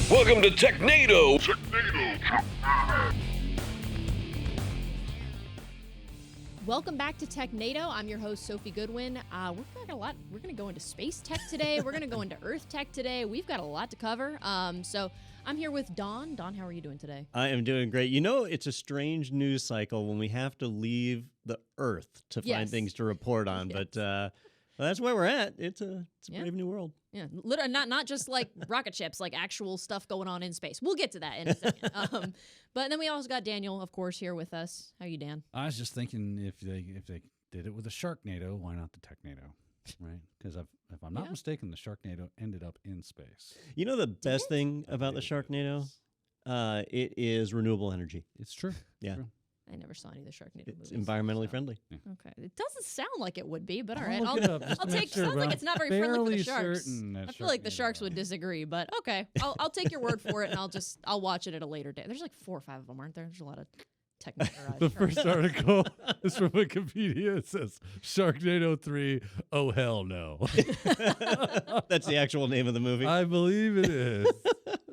Welcome to Technado. Welcome back to Technado. I'm your host, Sophie Goodwin. We're going to go into space tech today. We're going to go into Earth tech today. We've got a lot to cover. So I'm here with Don. Don, how are you doing today? I am doing great. You know, it's a strange news cycle when we have to leave the Earth to find things to report on. Yes. But well, that's where we're at. It's a brave new world. Yeah, literally, not just like rocket ships, like actual stuff going on in space. We'll get to that in a second. But then we also got Daniel, of course, here with us. How are you, Dan? I was just thinking if they did it with a Sharknado, why not the Technado? Right? Because if I'm not mistaken, the Sharknado ended up in space. You know the best thing about the Sharknado? It is renewable energy. It's true. Yeah. It's true. I never saw any of the Sharknado It's movies. environmentally friendly. Yeah. Okay. It doesn't sound like it would be, but all I'll right. look it up just I'll to make take. sure, Sounds but like I'm it's not very friendly for the fairly sharks. certain that I feel like the Sharknado sharks would are. disagree, but okay. I'll take your word for it, and I'll watch it at a later date. There's like 4 or 5 of them, aren't there? There's a lot of technical. The first article is from Wikipedia. It says Sharknado 3. Oh hell no! That's the actual name of the movie. I believe it is.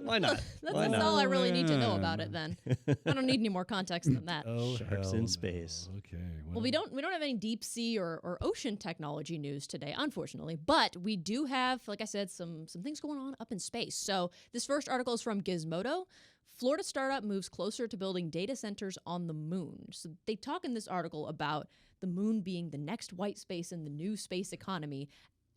Why not? That's Why not? all I really need to know about it. Then I don't need any more context than that. Oh, Sharks hell in no. space. Okay. Well, we don't have any deep sea or ocean technology news today, unfortunately. But we do have, like I said, some things going on up in space. So this first article is from Gizmodo. Florida startup moves closer to building data centers on the moon. So they talk in this article about the moon being the next white space in the new space economy,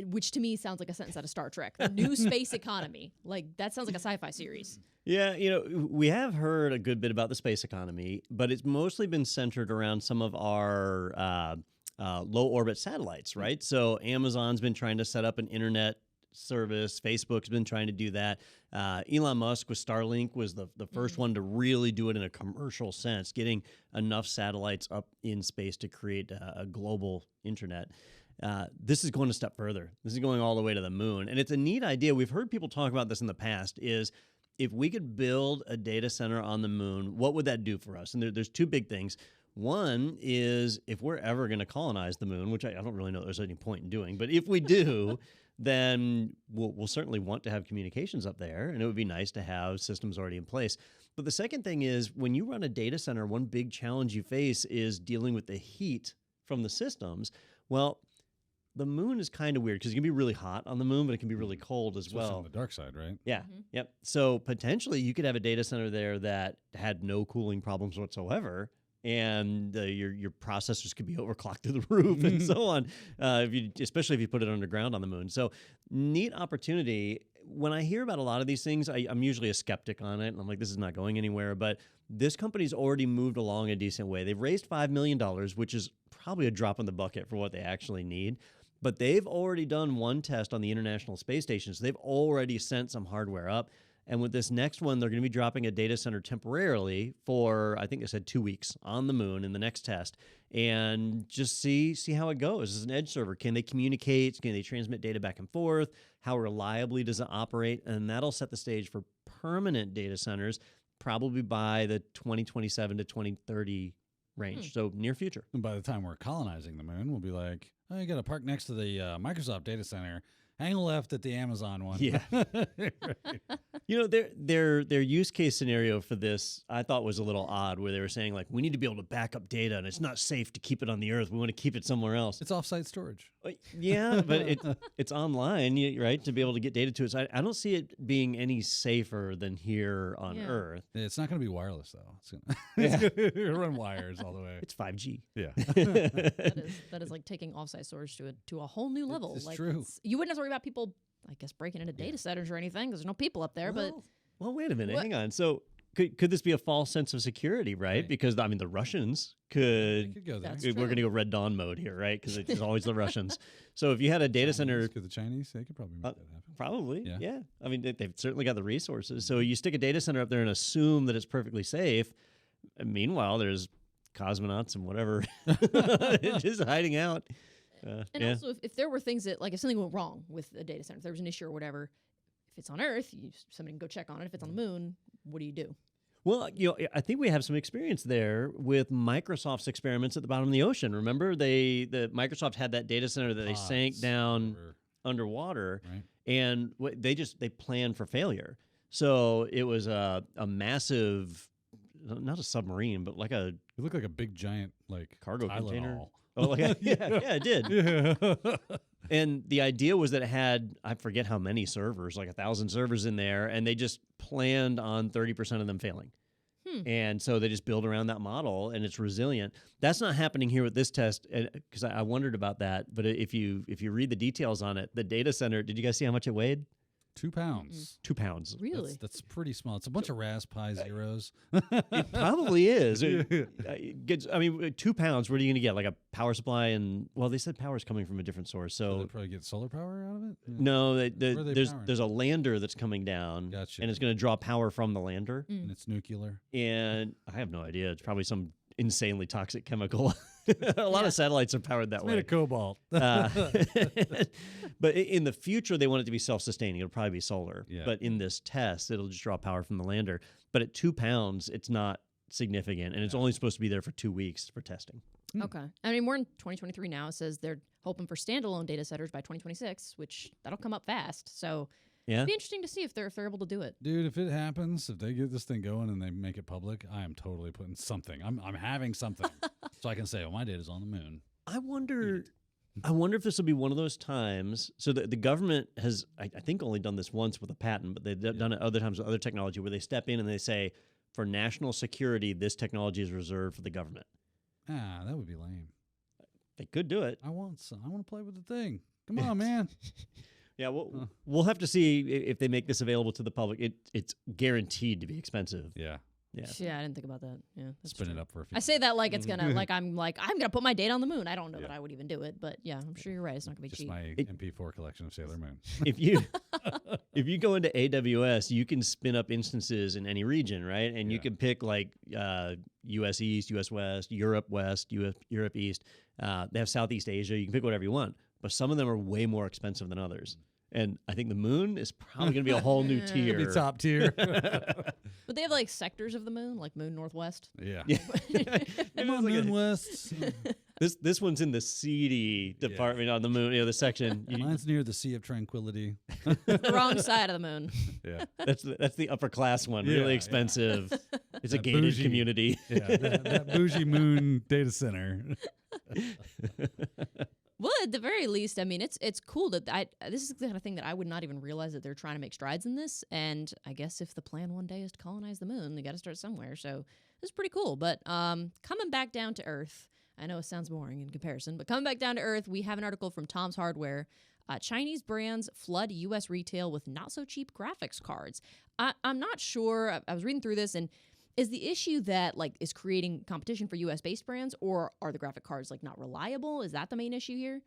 which to me sounds like a sentence out of Star Trek. The new space economy. Like, that sounds like a sci-fi series. Yeah, you know, we have heard a good bit about the space economy, but it's mostly been centered around some of our low orbit satellites, right? So Amazon's been trying to set up an internet service. Facebook's been trying to do that. Elon Musk with Starlink was the first one to really do it in a commercial sense, getting enough satellites up in space to create a global internet. This is going a step further. This is going all the way to the moon. And it's a neat idea. We've heard people talk about this in the past, is if we could build a data center on the moon, what would that do for us? And there's 2 big things. One is if we're ever going to colonize the moon, which I don't really know there's any point in doing, but if we do, then we'll certainly want to have communications up there, and it would be nice to have systems already in place. But the second thing is when you run a data center, one big challenge you face is dealing with the heat from the systems. Well, the moon is kind of weird because it can be really hot on the moon, but it can be really cold as Especially well. on the dark side, right? Yeah. Yep. So potentially you could have a data center there that had no cooling problems whatsoever, and your processors could be overclocked to the roof and so on, especially if you put it underground on the moon. So neat opportunity. When I hear about a lot of these things, I'm usually a skeptic on it, and I'm like, this is not going anywhere. But this company's already moved along a decent way. They've raised $5 million, which is probably a drop in the bucket for what they actually need. But they've already done one test on the International Space Station, so they've already sent some hardware up. And with this next one, they're going to be dropping a data center temporarily for, I think they said 2 weeks on the moon in the next test, and just see how it goes. As an edge server, can they communicate? Can they transmit data back and forth? How reliably does it operate? And that'll set the stage for permanent data centers, probably by the 2027 to 2030 range. So near future. And by the time we're colonizing the moon, we'll be like, oh, you got to park next to the Microsoft data center. Hang left at the Amazon one. Yeah. Right. You know, their use case scenario for this, I thought was a little odd, where they were saying, like, we need to be able to back up data, and it's not safe to keep it on the Earth. We want to keep it somewhere else. It's offsite storage. Yeah, but it's online, right, to be able to get data to it. So I don't see it being any safer than here on Earth. It's not going to be wireless, though. Yeah. It's going to run wires all the way. It's 5G. Yeah. That is like taking offsite storage to a whole new level. It's like, true. You wouldn't have to worry about people, I guess, breaking into data centers or anything. There's no people up there, but Well, wait a minute. What? Hang on. So could this be a false sense of security, right? Because, I mean, the Russians You could... could go there. That's We're true. going to go Red Dawn mode here, right? Because it's always the Russians. So if you had a data center... Because the Chinese, they could probably make that happen. Probably, Yeah. yeah. I mean, they've certainly got the resources. So you stick a data center up there and assume that it's perfectly safe. And meanwhile, there's cosmonauts and whatever just hiding out. and also if there were things that, like, if something went wrong with a data center, if there was an issue or whatever, if it's on Earth, somebody can go check on it. If it's on the moon, what do you do? Well, I think we have some experience there with Microsoft's experiments at the bottom of the ocean. Remember, Microsoft had that data center that they sank down underwater, Right. and they planned for failure. So it was a massive, not a submarine, but like a It looked like a big giant like cargo container. Tylenol. Oh, like yeah, it did. Yeah. And the idea was that it had, I forget how many servers, like 1,000 servers in there, and they just planned on 30% of them failing. And so they just build around that model, and it's resilient. That's not happening here with this test, because I wondered about that. But if you read the details on it, the data center, did you guys see how much it weighed? 2 pounds. 2 pounds. Really? That's pretty small. It's a bunch of Raspberry zeros. It probably is. I mean, 2 pounds, what are you going to get? Like a power supply? And, well, they said power is coming from a different source. So So, they probably get solar power out of it? Yeah. no, Where are they there's powering? a lander that's coming down, Gotcha. and it's going to draw power from the lander. And it's nuclear. And I have no idea. It's probably some insanely toxic chemical. A lot of satellites are powered that It's way. made of cobalt. But in the future, they want it to be self-sustaining. It'll probably be solar. Yeah. But in this test, it'll just draw power from the lander. But at 2 pounds, it's not significant, and it's only supposed to be there for 2 weeks for testing. Okay. I mean, we're in 2023 now. It says they're hoping for standalone data centers by 2026, which that'll come up fast. So Yeah. it'd be interesting to see if they're able to do it. Dude, if it happens, if they get this thing going and they make it public, I am totally putting something. I'm having something. So I can say, oh, my data's on the moon. I wonder if this will be one of those times. So the government has, I think, only done this once with a patent, but they've done it other times with other technology where they step in and they say, for national security, this technology is reserved for the government. Ah, that would be lame. They could do it. I want to play with the thing. Come on, man. Yeah, we'll have to see if they make this available to the public. It's guaranteed to be expensive. Yeah. Yeah. Yeah, I didn't think about that. Yeah, that's Spin true. it up for a few. I say that like it's gonna I'm gonna put my data on the moon. I don't know that I would even do it, but yeah, I'm sure you're right. It's not gonna be Just cheap. my MP4 collection of Sailor Moon. If you go into AWS, you can spin up instances in any region, right? And you can pick like US East, US West, Europe West, Europe East. They have Southeast Asia. You can pick whatever you want, but some of them are way more expensive than others. And I think the moon is probably going to be a whole new tier. It'd be top tier. But they have like sectors of the moon, like Moon Northwest. Yeah. Maybe Come on, it's like a- Moon West. this one's in the seedy department on the moon. The section. Mine's near the Sea of Tranquility. The wrong side of the moon. Yeah. That's the upper class one. Yeah, Really yeah. expensive. It's a That gated bougie. community. Yeah. That bougie moon data center. Well, at the very least, I mean, it's cool that this is the kind of thing that I would not even realize that they're trying to make strides in this. And I guess if the plan one day is to colonize the moon, they got to start somewhere. So this is pretty cool. But coming back down to earth, I know it sounds boring in comparison, but coming back down to earth, we have an article from Tom's Hardware. Chinese brands flood U.S. retail with not so cheap graphics cards. I'm not sure. I was reading through this, and is the issue that is creating competition for U.S. based brands, or are the graphic cards not reliable? Is that the main issue here?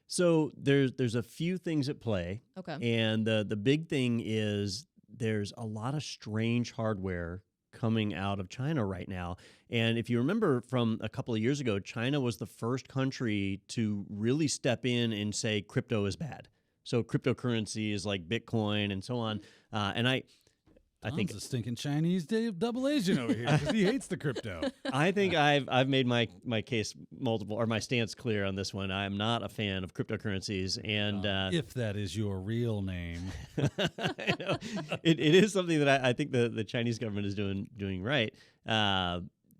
So there's a few things at play. Okay. And the big thing is there's a lot of strange hardware coming out of China right now. And if you remember from a couple of years ago, China was the first country to really step in and say crypto is bad. So cryptocurrencies like Bitcoin and so on. And I think Tom's a stinking Chinese double agent over here because he hates the crypto. I think I've made my case my stance clear on this one. I am not a fan of cryptocurrencies, and If that is your real name. I know. It is something that I think the Chinese government is doing right.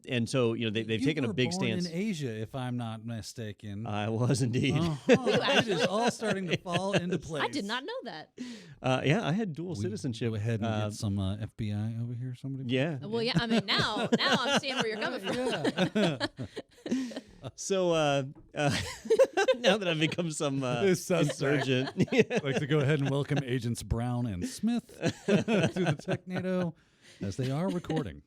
And so they've taken a big stance. In Asia, if I'm not mistaken. I was indeed. It is all starting to fall into place. I did not know that. Yeah, I had dual citizenship. Go ahead and get some FBI over here. Somebody. Yeah. Well, yeah. I mean, now I'm seeing where you're coming from. So now that I've become some insurgent, I'd like to go ahead and welcome Agents Brown and Smith to the Technado as they are recording.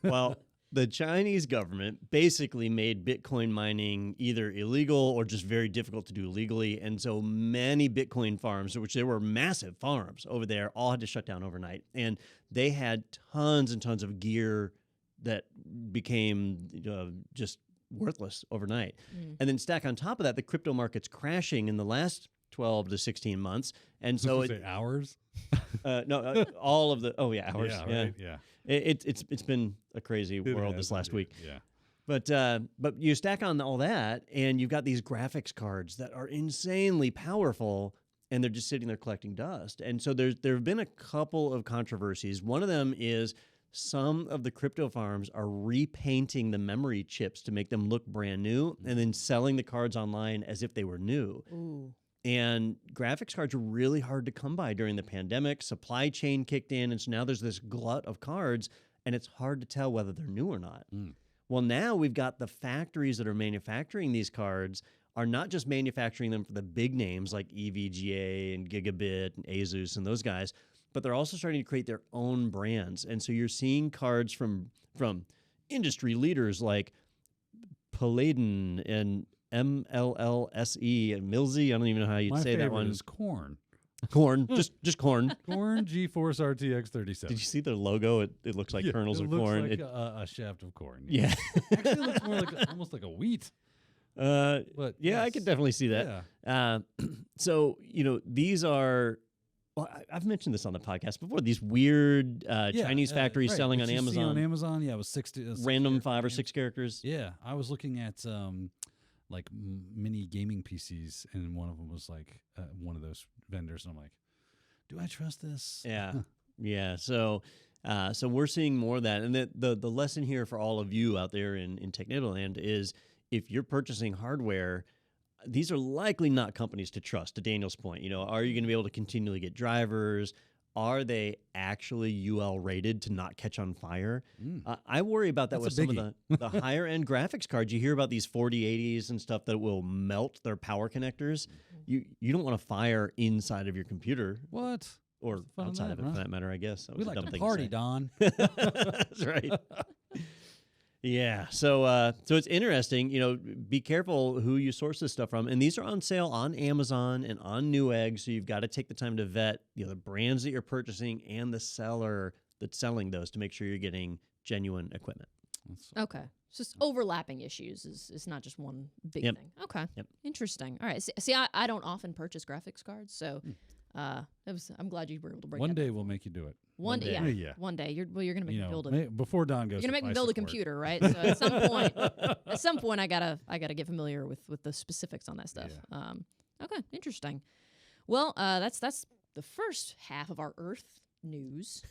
well, the Chinese government basically made Bitcoin mining either illegal or just very difficult to do legally. And so many Bitcoin farms, which there were massive farms over there, all had to shut down overnight. And they had tons and tons of gear that became just worthless overnight. And then stack on top of that, the crypto market's crashing in the last 12 to 16 months. And so Say hours? no, all of the, hours. Yeah, right, yeah. It's been a crazy world this last week. Yeah. But you stack on all that, and you've got these graphics cards that are insanely powerful, and they're just sitting there collecting dust. And so there have been a couple of controversies. One of them is some of the crypto farms are repainting the memory chips to make them look brand new and then selling the cards online as if they were new. Ooh. And graphics cards were really hard to come by during the pandemic. Supply chain kicked in, and so now there's this glut of cards, and it's hard to tell whether they're new or not. Well, now we've got the factories that are manufacturing these cards are not just manufacturing them for the big names like EVGA and Gigabit and Asus and those guys, but they're also starting to create their own brands. And so you're seeing cards from industry leaders like Paladin and MLLSE and Milsey. I don't even know how you'd say that one. My favorite is Corn. Corn, just corn. Corn GeForce RTX 37. Did you see their logo? It looks like kernels of corn. It looks like a shaft of corn. Yeah. Actually, it looks more like almost like a wheat. But yeah, I could definitely see that. Yeah. So, these are, well, I've mentioned this on the podcast before, these weird Chinese factories selling on Amazon. On Amazon, yeah, it was 60. Random 5 or 6 characters. Yeah, I was looking at like mini gaming PCs, and one of them was like one of those vendors, and I'm like, do I trust this? Yeah. Yeah. So we're seeing more of that. And the lesson here for all of you out there in Technado land is if you're purchasing hardware, these are likely not companies to trust, to Daniel's point. Are you going to be able to continually get drivers? Are they actually UL rated to not catch on fire? I worry about that with some of the higher end graphics cards. You hear about these 4080s and stuff that will melt their power connectors. You don't want to fire inside of your computer. What? Or outside of it, for that matter, I guess. That was we a dumb like to thing party, to say. Don. That's right. Yeah, so it's interesting. Be careful who you source this stuff from, and these are on sale on Amazon and on Newegg. So you've got to take the time to vet the brands that you're purchasing and the seller that's selling those to make sure you're getting genuine equipment. Okay, it's just overlapping issues. It's not just one big thing. Okay, interesting. All right. See, I don't often purchase graphics cards, so. I'm glad you were able to break. One day we'll make you do it. One day, yeah. One day, you're gonna make me build it. Before Don goes, you're gonna make me build a computer, right? So at some point, I gotta get familiar with the specifics on that stuff. Yeah. Okay, interesting. Well, that's the first half of our Earth news.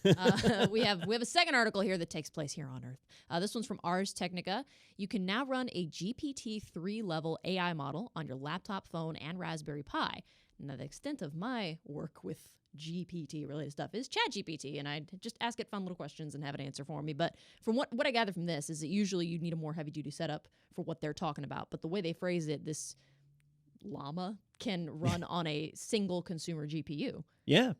We have a second article here that takes place here on Earth. This one's from Ars Technica. You can now run a GPT-3 level AI model on your laptop, phone, and Raspberry Pi. Now, the extent of my work with GPT-related stuff is ChatGPT, and I just ask it fun little questions and have it answer for me. But from what I gather from this is that usually you need a more heavy-duty setup for what they're talking about. But the way they phrase it, this llama can run on a single consumer GPU. Yeah.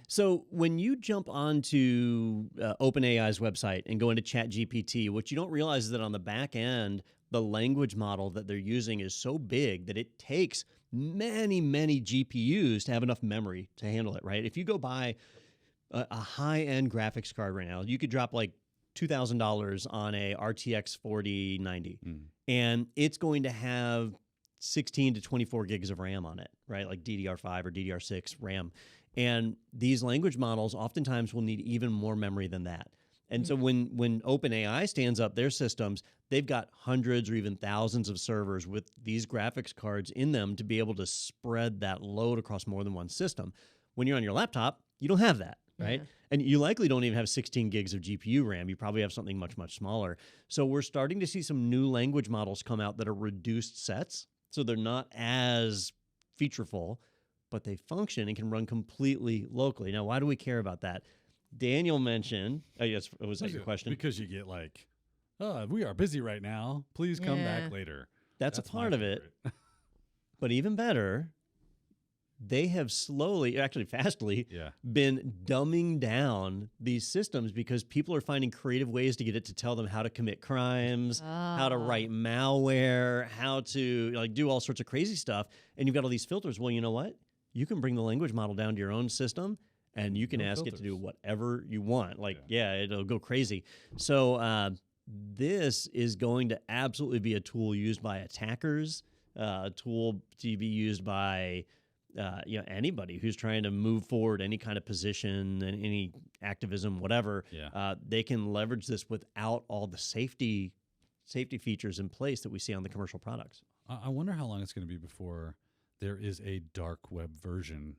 So when you jump onto OpenAI's website and go into ChatGPT, what you don't realize is that on the back end, the language model that they're using is so big that it takes many, many GPUs to have enough memory to handle it, right? If you go buy a high-end graphics card right now, you could drop like $2,000 on a RTX 4090, and it's going to have 16 to 24 gigs of RAM on it, right? Like DDR5 or DDR6 RAM. And these language models oftentimes will need even more memory than that. And so when OpenAI stands up their systems, they've got hundreds or even thousands of servers with these graphics cards in them to be able to spread that load across more than one system. When you're on your laptop, you don't have that, right? And you likely don't even have 16 gigs of GPU RAM. You probably have something much, much smaller. So we're starting to see some new language models come out that are reduced sets. So they're not as featureful, but they function and can run completely locally. Now, why do we care about that? Daniel mentioned, yes, was that your question? Because you get like, we are busy right now. Please come back later. That's a part of it. But even better, they have slowly, actually fastly, been dumbing down these systems because people are finding creative ways to get it to tell them how to commit crimes, how to write malware, how to do all sorts of crazy stuff. And you've got all these filters. Well, you know what? You can bring the language model down to your own system, and you can ask it to do whatever you want. It'll go crazy. So this is going to absolutely be a tool used by attackers, a tool to be used by anybody who's trying to move forward any kind of position and any activism, whatever. They can leverage this without all the safety features in place that we see on the commercial products. I wonder how long it's going to be before there is a dark web version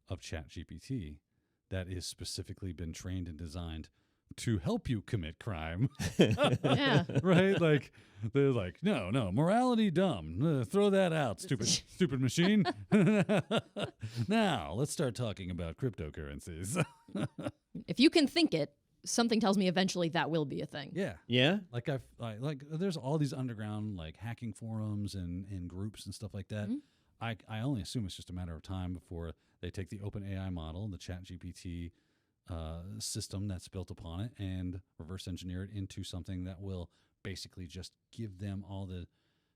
of ChatGPT that is specifically been trained and designed to help you commit crime. Yeah. Right? Like, they're like, no, morality dumb. Throw that out, stupid machine. Now, let's start talking about cryptocurrencies. If you can think it, something tells me eventually that will be a thing. Yeah. Yeah. Like there's all these underground like hacking forums and groups and stuff like that. Mhm. I only assume it's just a matter of time before they take the OpenAI model, the ChatGPT system that's built upon it, and reverse engineer it into something that will basically just give them all the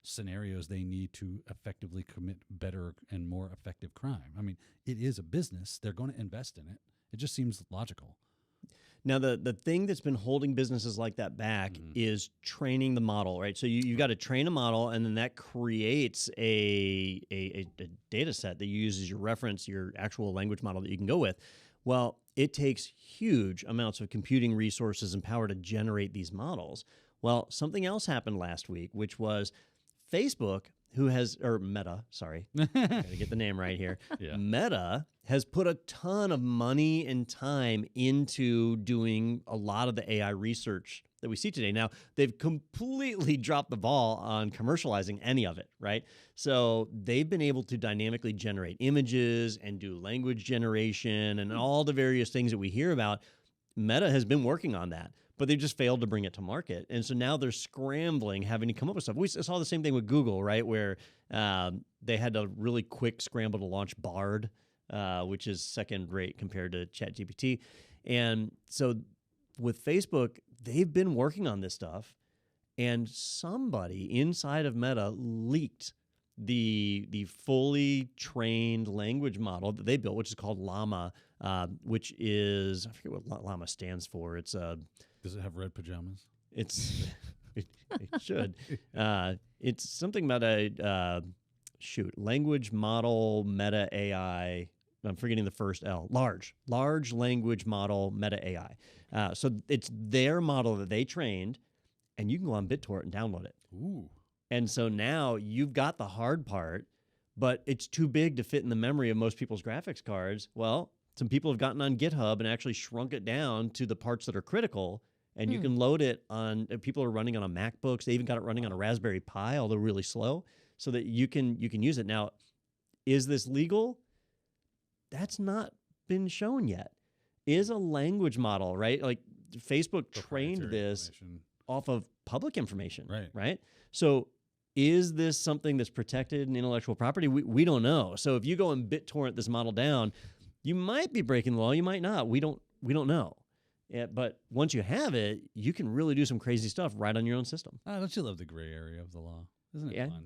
scenarios they need to effectively commit better and more effective crime. I mean, it is a business. They're going to invest in it. It just seems logical. Now, the thing that's been holding businesses like that back is training the model, right? So you've got to train a model, and then that creates a data set that you use as your reference, your actual language model that you can go with. Well, it takes huge amounts of computing resources and power to generate these models. Well, something else happened last week, which was Facebook, Meta, sorry, gotta get the name right here. Yeah. Meta has put a ton of money and time into doing a lot of the AI research that we see today. Now, they've completely dropped the ball on commercializing any of it, right? So they've been able to dynamically generate images and do language generation and all the various things that we hear about. Meta has been working on that, but they've just failed to bring it to market. And so now they're scrambling, having to come up with stuff. We saw the same thing with Google, right? Where they had to really quick scramble to launch Bard, which is second rate compared to ChatGPT. And so with Facebook, they've been working on this stuff, and somebody inside of Meta leaked the fully trained language model that they built, which is called Llama, which is, I forget what Llama stands for. It's Does it have red pajamas? it should. It's something about a language model meta AI. I'm forgetting the first L. Large language model meta AI. So it's their model that they trained, and you can go on BitTorrent and download it. Ooh. And so now you've got the hard part, but it's too big to fit in the memory of most people's graphics cards. Well, some people have gotten on GitHub and actually shrunk it down to the parts that are critical, and you can load it on, people are running on a MacBooks. They even got it running on a Raspberry Pi, although really slow, so that you can use it. Now, is this legal? That's not been shown yet. Is a language model, right? Like Facebook trained this off of public information, right? So is this something that's protected in intellectual property? We don't know. So if you go and BitTorrent this model down, you might be breaking the law. You might not. We don't know. Yeah, but once you have it, you can really do some crazy stuff right on your own system. Don't you love the gray area of the law? Isn't it fun?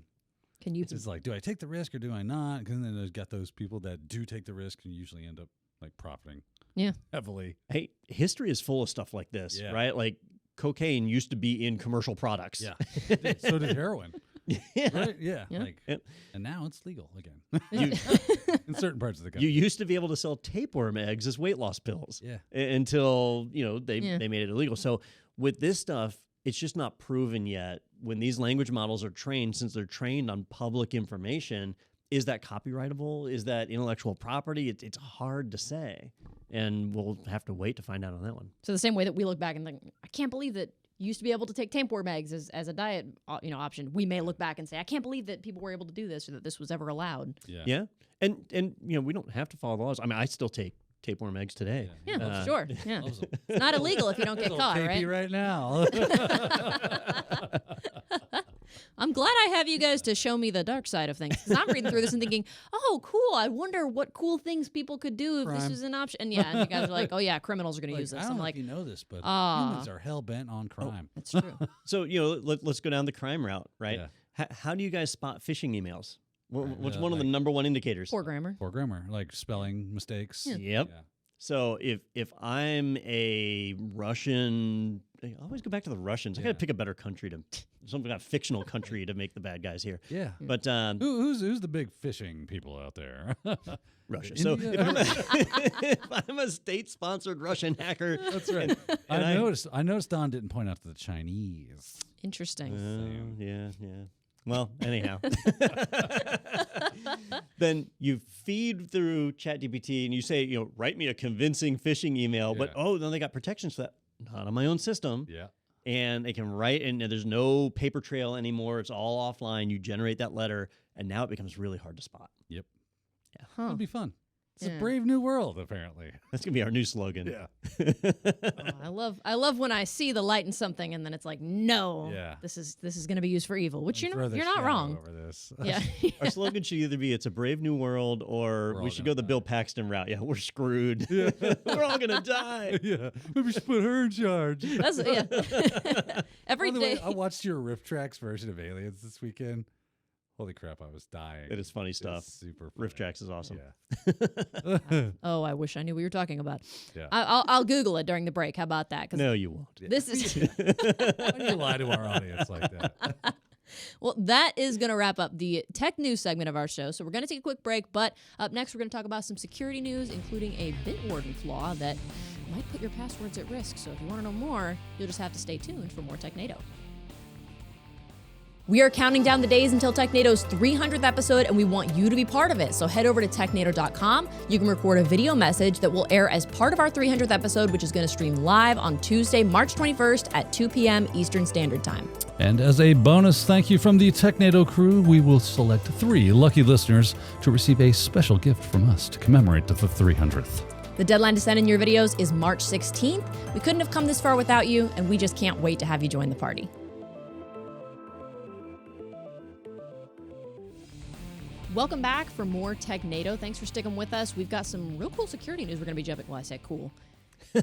Can you? It's just like, do I take the risk or do I not? Because then there's got those people that do take the risk and usually end up like profiting heavily. Hey, history is full of stuff like this, right? Like cocaine used to be in commercial products. Yeah. So did heroin. Right? Yeah. And now it's legal again. In certain parts of the country. You used to be able to sell tapeworm eggs as weight loss pills. Yeah. Until, they made it illegal. So with this stuff, it's just not proven yet. When these language models are trained, since they're trained on public information, is that copyrightable? Is that intellectual property? It's hard to say. And we'll have to wait to find out on that one. So the same way that we look back and think, I can't believe that you used to be able to take tapeworm eggs as a diet option. We may look back and say, I can't believe that people were able to do this or that this was ever allowed. Yeah. And we don't have to follow the laws. I mean, I still take tapeworm eggs today. Yeah, sure. Yeah. It's not illegal if you don't get caught, right now. I'm glad I have you guys to show me the dark side of things. Because I'm reading through this and thinking, oh, cool. I wonder what cool things people could do if this was an option. And and you guys are like, oh, yeah, criminals are going to use this. I don't know like, if you know this, but humans are hell-bent on crime. That's true. So, let's go down the crime route, right? Yeah. How do you guys spot phishing emails? What's one of the number one indicators? Poor grammar, like spelling mistakes. Yeah. Yep. Yeah. So if I'm a Russian, I always go back to the Russians. I got to pick a better country some kind of fictional country to make the bad guys here. Yeah. But who's the big phishing people out there? Russia. So if I'm a state-sponsored Russian hacker, that's right. I noticed Don didn't point out to the Chinese. Interesting. Yeah. Well, anyhow. Then you feed through ChatGPT and you say, write me a convincing phishing email. But, then they got protections for that. Not on my own system. Yeah. And they can write, and there's no paper trail anymore. It's all offline. You generate that letter, and now it becomes really hard to spot. Yep. Yeah. Huh. It'll be fun. It's a brave new world, apparently. That's going to be our new slogan. Yeah. I love when I see the light in something and then it's like, no, Yeah. this is going to be used for evil, which Throw the you're not shadow wrong. Over this. Yeah. Our slogan should either be "It's a brave new world" or we should go the Bill Paxton route. Yeah, we're screwed. Yeah. We're all gonna die. Yeah. Maybe we should put her in charge. That's every By the way, day. I watched your Rift Tracks version of Aliens this weekend. Holy crap, I was dying. It is funny stuff. It's super funny. Rift Tracks is awesome. Yeah. Oh, I wish I knew what you were talking about. Yeah. I'll Google it during the break. How about that? 'Cause No, you won't. this is Why do you lie to our audience like that? well, that is going to wrap up the tech news segment of our show. So we're going to take a quick break, but up next we're going to talk about some security news, including a Bitwarden flaw that might put your passwords at risk. So if you want to know more, you'll just have to stay tuned for more Technado. We are counting down the days until Technado's 300th episode, and we want you to be part of it. So head over to technado.com. You can record a video message that will air as part of our 300th episode, which is going to stream live on Tuesday, March 21st at 2 p.m. Eastern Standard Time. And as a bonus thank you from the Technado crew, we will select 3 lucky listeners to receive a special gift from us to commemorate the 300th. The deadline to send in your videos is March 16th. We couldn't have come this far without you, and we just can't wait to have you join the party. Welcome back for more Technado. Thanks for sticking with us. We've got some real cool security news we're going to be jumping. Well, I said cool.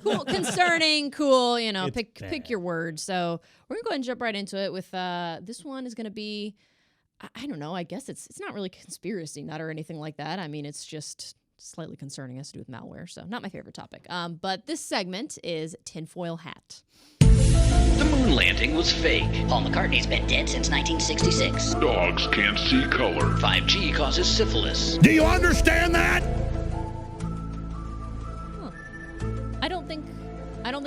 Cool, concerning, cool, pick your words. So we're going to go ahead and jump right into it with this one is going to be, I don't know, I guess it's not really conspiracy nut or anything like that. I mean, it's just slightly concerning. It has to do with malware, so not my favorite topic. But this segment is Tinfoil Hat. The moon landing was fake. Paul McCartney's been dead since 1966. Dogs can't see color. 5G causes syphilis. Do you understand that? Huh. I don't think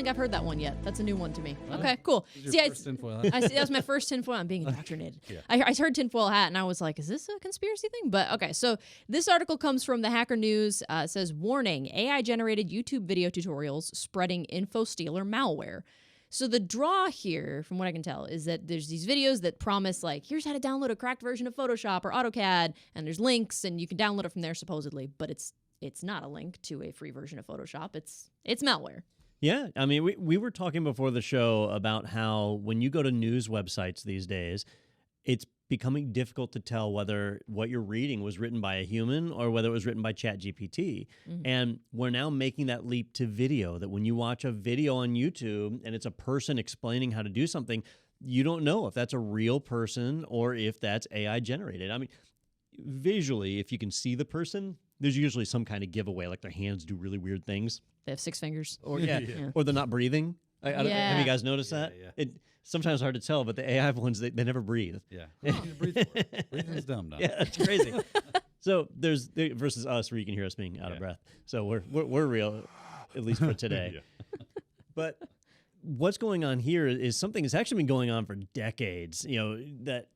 I've heard that one yet. That's a new one to me. Okay, cool. See, I see that was my first tinfoil. I'm being indoctrinated. Yeah. I heard tinfoil hat and I was like, is this a conspiracy thing? But okay, so this article comes from the Hacker News. It says, warning, AI-generated YouTube video tutorials spreading info stealer malware. So the draw here, from what I can tell, is that there's these videos that promise, like, here's how to download a cracked version of Photoshop or AutoCAD, and there's links, and you can download it from there supposedly, but it's not a link to a free version of Photoshop. It's malware. Yeah, I mean, we were talking before the show about how when you go to news websites these days, it's becoming difficult to tell whether what you're reading was written by a human or whether it was written by ChatGPT. Mm-hmm. And we're now making that leap to video, that when you watch a video on YouTube and it's a person explaining how to do something, you don't know if that's a real person or if that's AI generated. I mean, visually, if you can see the person, there's usually some kind of giveaway, like their hands do really weird things. They have 6 fingers. Or or they're not breathing. Have you guys noticed that? Yeah. It's sometimes hard to tell, but the AI ones, they never breathe. Yeah. Breathing's dumb. Yeah, that's crazy. So there's versus us, where you can hear us being out of breath. So we're real, at least for today. But what's going on here is something that's actually been going on for decades. That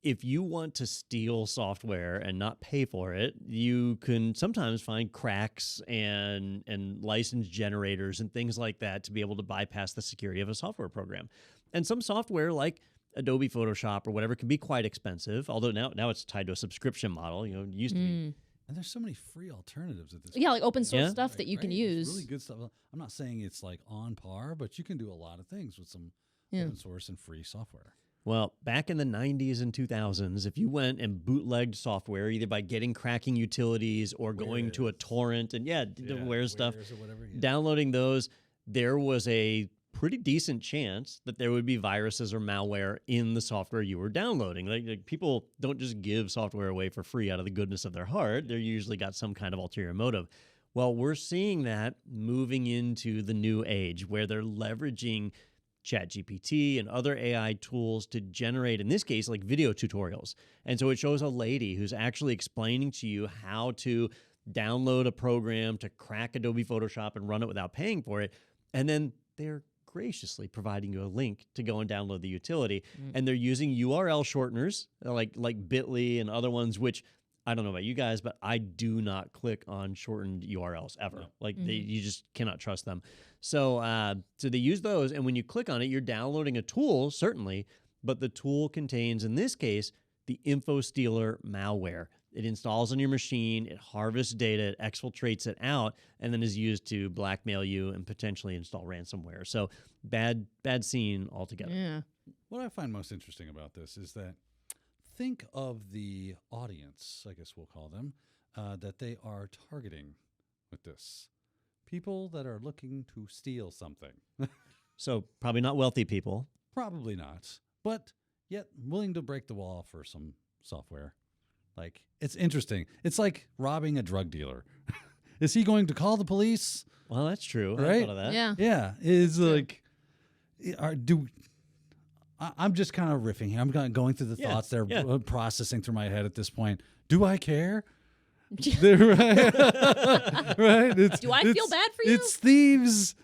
if you want to steal software and not pay for it, you can sometimes find cracks and license generators and things like that to be able to bypass the security of a software program. And some software like Adobe Photoshop or whatever can be quite expensive, although now it's tied to a subscription model. It used to be. And there's so many free alternatives at this Yeah, point. like open source stuff that you can use. It's really good stuff. I'm not saying it's like on par, but you can do a lot of things with some open source and free software. Well, back in the 90s and 2000s, if you went and bootlegged software, either by getting cracking utilities or going to a torrent and Wares stuff, or whatever, downloading those, there was a pretty decent chance that there would be viruses or malware in the software you were downloading. Like people don't just give software away for free out of the goodness of their heart. They're usually got some kind of ulterior motive. Well, we're seeing that moving into the new age where they're leveraging ChatGPT and other AI tools to generate, in this case, like video tutorials. And so it shows a lady who's actually explaining to you how to download a program to crack Adobe Photoshop and run it without paying for it. And then they're graciously providing you a link to go and download the utility. And they're using URL shorteners like Bitly and other ones, which I don't know about you guys, but I do not click on shortened URLs ever. No. Like you just cannot trust them. So so they use those, and when you click on it, you're downloading a tool, certainly, but the tool contains, in this case, the InfoStealer malware. It installs on your machine, it harvests data, it exfiltrates it out, and then is used to blackmail you and potentially install ransomware. So bad scene altogether. Yeah. What I find most interesting about this is that think of the audience, I guess we'll call them, that they are targeting with this. People that are looking to steal something. So probably not wealthy people. Probably not, but yet willing to break the wall for some software. Like, it's interesting. It's like robbing a drug dealer. Is he going to call the police? Well, that's true. I Right? thought of that. Yeah. Yeah. It's like, I'm just kind of riffing here. I'm going through the Yeah, thoughts they're yeah. processing through my head at this point. Do I care? Right? It's, Do I feel bad for you? It's thieves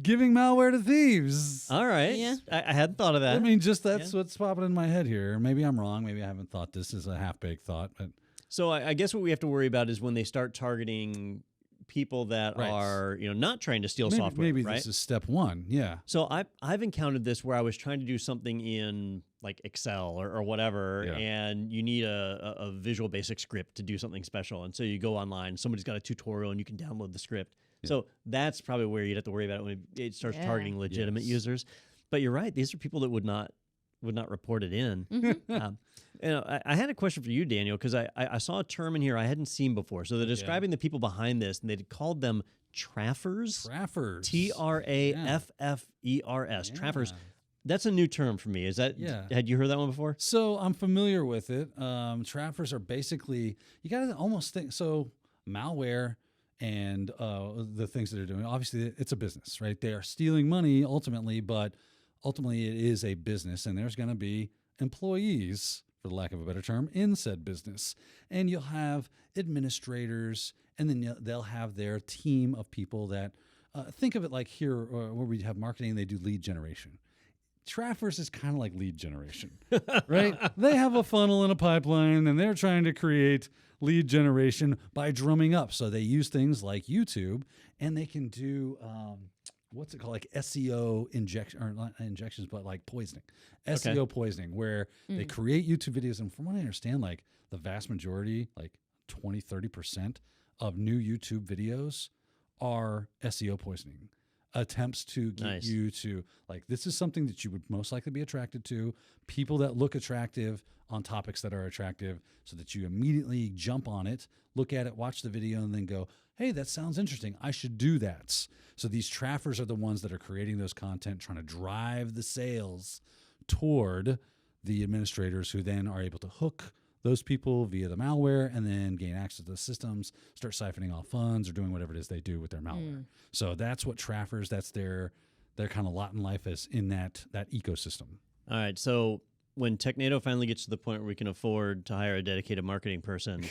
giving malware to thieves. All right. Yeah. I hadn't thought of that. I mean, just that's what's popping in my head here. Maybe I'm wrong. Maybe I haven't thought this is a half-baked thought. But So I guess what we have to worry about is when they start targeting people that Right. are, not trying to steal software. maybe right? this is step one. Yeah. So I've encountered this where I was trying to do something in like Excel or whatever, Yeah. and you need a Visual Basic script to do something special. And so you go online, somebody's got a tutorial, and you can download the script. Yeah. So that's probably where you'd have to worry about it when it starts Yeah. targeting legitimate Yes. users. But you're right; these are people that would not report it in. I had a question for you, Daniel, because I saw a term in here I hadn't seen before. So they're describing the people behind this, and they called them traffers. Traffers. Traffers. Traffers. Yeah. That's a new term for me. Is that? Yeah. Had you heard that one before? So I'm familiar with it. Traffers are basically, you got to almost think, so malware and the things that they're doing, obviously it's a business, right? They are stealing money ultimately, but ultimately it is a business, and there's going to be employees, for the lack of a better term, in said business. And you'll have administrators, and then they'll have their team of people that, think of it like here where we have marketing, they do lead generation. Traffers is kind of like lead generation, right? They have a funnel and a pipeline, and they're trying to create lead generation by drumming up. So they use things like YouTube, and they can do what's it called, like SEO injection, or not injections, but like poisoning, SEO poisoning, where they create YouTube videos. And from what I understand, like the vast majority, like 20-30% of new YouTube videos are SEO poisoning. Attempts to get you to, like, this is something that you would most likely be attracted to, people that look attractive on topics that are attractive, so that you immediately jump on it, look at it, watch the video, and then go, hey, that sounds interesting. I should do that. So these traffers are the ones that are creating those content, trying to drive the sales toward the administrators, who then are able to hook those people via the malware and then gain access to the systems, start siphoning off funds, or doing whatever it is they do with their malware. So that's what traffers, that's their kind of lot in life is in that ecosystem. All right. So when Technado finally gets to the point where we can afford to hire a dedicated marketing person,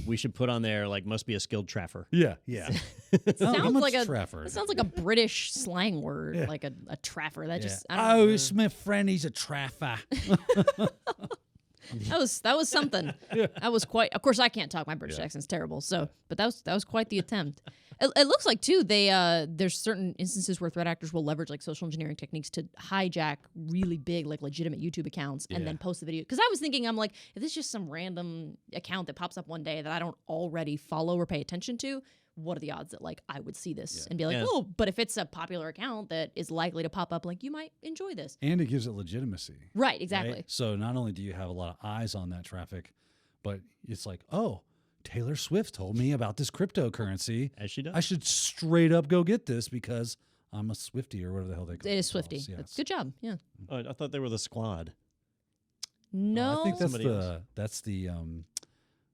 we should put on there, like, must be a skilled traffer. Yeah. Sounds like a traffer. That sounds like a British slang word, like a traffer. That just I don't know. Oh, it's my friend. He's a traffer. That was something. That was quite. Of course, I can't talk. My British accent's terrible. So, but that was quite the attempt. It looks like too. There's certain instances where threat actors will leverage like social engineering techniques to hijack really big, like legitimate YouTube accounts and then post the video. Because I was thinking, I'm like, if this is just some random account that pops up one day that I don't already follow or pay attention to, what are the odds that like I would see this and be like, oh, but if it's a popular account that is likely to pop up, like you might enjoy this. And it gives it legitimacy. Right, exactly. Right? So not only do you have a lot of eyes on that traffic, but it's like, oh, Taylor Swift told me about this cryptocurrency. As she does. I should straight up go get this because I'm a Swiftie, or whatever the hell they call It is themselves. Swiftie. Yes. Good job. Yeah. Oh, I thought they were the Squad. No. I think that's Somebody that's the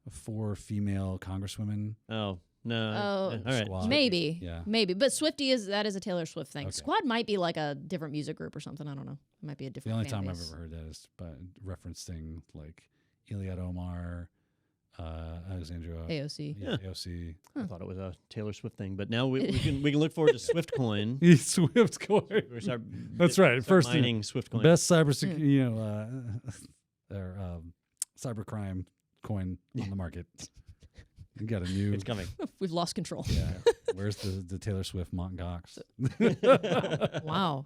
4 female congresswomen. Oh, no. Oh, All right. Squad. Maybe. Yeah. Maybe. But Swiftie is a Taylor Swift thing. Okay. Squad might be like a different music group or something. I don't know. It might be a The different only fan time base. I've ever heard that is by referencing like Iliad Omar, Alexandria. AOC. Yeah, AOC. I thought it was a Taylor Swift thing, but now we can look forward to Swift Coin. Swift coin. We start- That's right. start First mining Swift Coin. best cybersecurity, or cybercrime coin on the market. You got a new. It's coming. We've lost control. Yeah. Where's the Taylor Swift Mont Gox? Wow.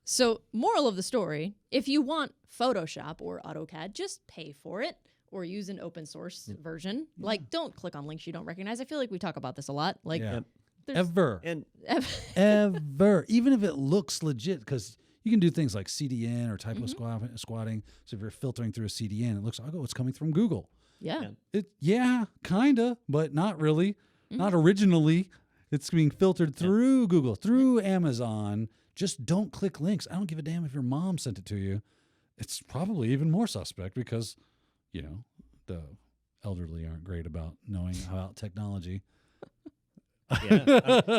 So, moral of the story, if you want Photoshop or AutoCAD, just pay for it or use an open source version. Like, don't click on links you don't recognize. I feel like we talk about this a lot. Like, Yeah. there's- Ever. And Ever. Even if it looks legit, because you can do things like CDN or typo squatting. So if you're filtering through a CDN, it looks like, oh, it's coming from Google. yeah. Yeah, kind of, but not really. Not originally. It's being filtered through Google, through Amazon. Just don't click links. I don't give a damn if your mom sent it to you. It's probably even more suspect because, the elderly aren't great about knowing about technology. yeah,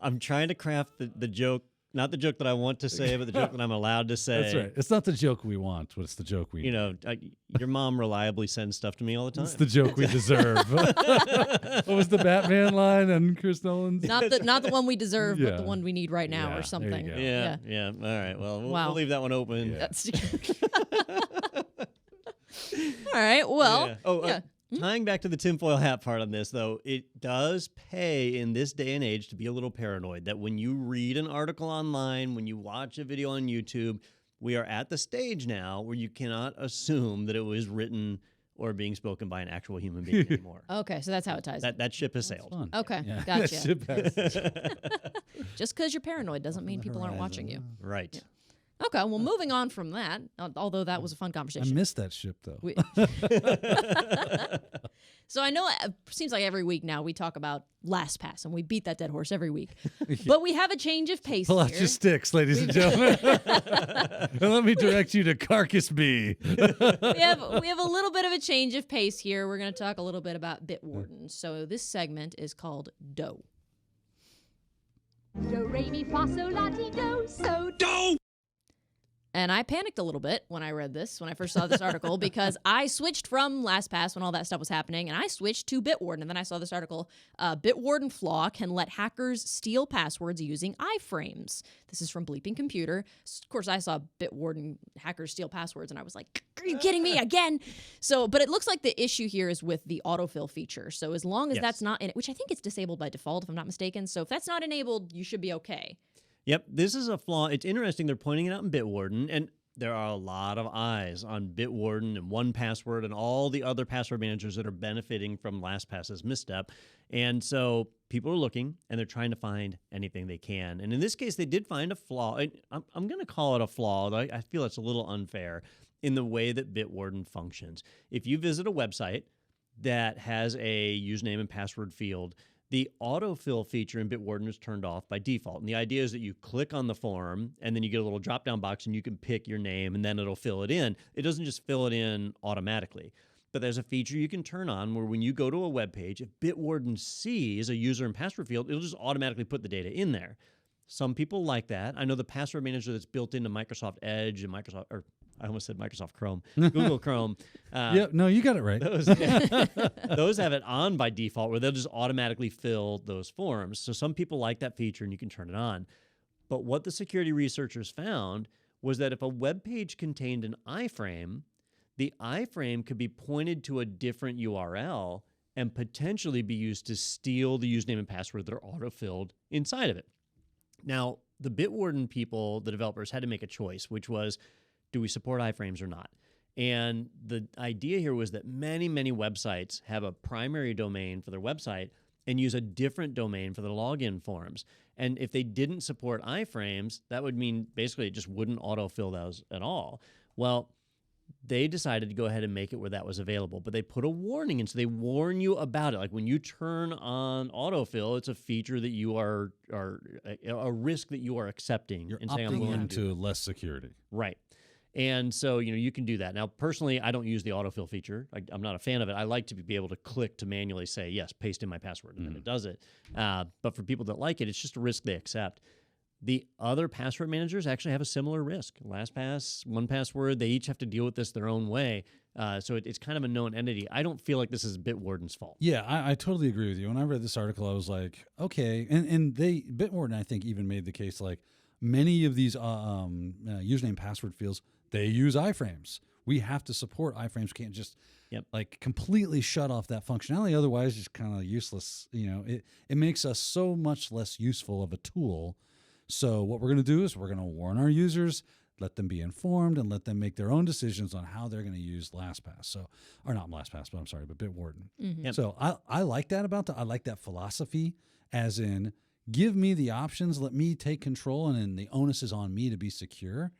I'm trying to craft the joke, not the joke that I want to say, but the joke that I'm allowed to say. That's right. It's not the joke we want, but it's the joke we Your mom reliably sends stuff to me all the time. It's the joke we deserve. What was the Batman line on Chris Nolan's? Not the one we deserve, but Yeah. the one we need right now Yeah, or there you something. go. Yeah. All right. Well, Wow. we'll leave that one open. Yeah. That's all right. Well, Yeah. Oh, yeah. tying back to the tinfoil hat part on this, though, it does pay in this day and age to be a little paranoid that when you read an article online, when you watch a video on YouTube, we are at the stage now where you cannot assume that it was written or being spoken by an actual human being anymore. Okay, so that's how it ties. That ship has sailed. Fun. Okay, Yeah. gotcha. Ship has- Just because you're paranoid doesn't mean people aren't watching you. Right. Okay, well, moving on from that, although that was a fun I conversation. missed that ship, though. We- So I know it seems like every week now we talk about LastPass, and we beat that dead horse every week. But we have a change of pace Pull out here. your sticks, ladies and gentlemen. And let me direct you to Carcass B. we have a little bit of a change of pace here. We're going to talk a little bit about Bitwarden. So this segment is called Doe. Do, re, mi, fa, sol, la, ti, do, so, do. And I panicked a little bit when I read this, when I first saw this article, because I switched from LastPass when all that stuff was happening, and I switched to Bitwarden. And then I saw this article, Bitwarden flaw can let hackers steal passwords using iframes. This is from Bleeping Computer. Of course, I saw Bitwarden hackers steal passwords, and I was like, are you kidding me again? So, but it looks like the issue here is with the autofill feature. So as long as that's not in it, which I think it's disabled by default, if I'm not mistaken. So if that's not enabled, you should be okay. Yep, this is a flaw. It's interesting. They're pointing it out in Bitwarden, and there are a lot of eyes on Bitwarden and 1Password and all the other password managers that are benefiting from LastPass's misstep. And so people are looking, and they're trying to find anything they can. And in this case, they did find a flaw. I'm going to call it a flaw, though I feel it's a little unfair in the way that Bitwarden functions. If you visit a website that has a username and password field, the autofill feature in Bitwarden is turned off by default. And the idea is that you click on the form, and then you get a little drop-down box, and you can pick your name, and then it'll fill it in. It doesn't just fill it in automatically. But there's a feature you can turn on where when you go to a web page, if Bitwarden sees a user and password field, it'll just automatically put the data in there. Some people like that. I know the password manager that's built into Microsoft Edge and I almost said Microsoft Chrome, Google Chrome. Yeah, no, you got it right. Those have it on by default where they'll just automatically fill those forms. So some people like that feature and you can turn it on. But what the security researchers found was that if a web page contained an iframe, the iframe could be pointed to a different URL and potentially be used to steal the username and password that are autofilled inside of it. Now, the Bitwarden people, the developers, had to make a choice, which was, do we support iframes or not? And the idea here was that many, many websites have a primary domain for their website and use a different domain for the login forms. And if they didn't support iframes, that would mean basically it just wouldn't autofill those at all. Well, they decided to go ahead and make it where that was available, but they put a warning in, so they warn you about it. Like when you turn on autofill, it's a feature that you are a risk that you are accepting. You're and saying, I'm opting willing to do into less security. Right. And so, you can do that. Now, personally, I don't use the autofill feature. I'm not a fan of it. I like to be able to click to manually say, yes, paste in my password, and then it does it. But for people that like it, it's just a risk they accept. The other password managers actually have a similar risk. LastPass, 1Password, they each have to deal with this their own way. So it's kind of a known entity. I don't feel like this is Bitwarden's fault. Yeah, I totally agree with you. When I read this article, I was like, okay. And Bitwarden, I think, even made the case like many of these username password fields, they use iframes. We have to support iframes. Can't just like completely shut off that functionality. Otherwise, it's kind of useless. It makes us so much less useful of a tool. So what we're going to do is we're going to warn our users, let them be informed, and let them make their own decisions on how they're going to use LastPass. So, or not LastPass, but Bitwarden. Mm-hmm. So I like that about that. I like that philosophy, as in give me the options, let me take control, and then the onus is on me to be secure.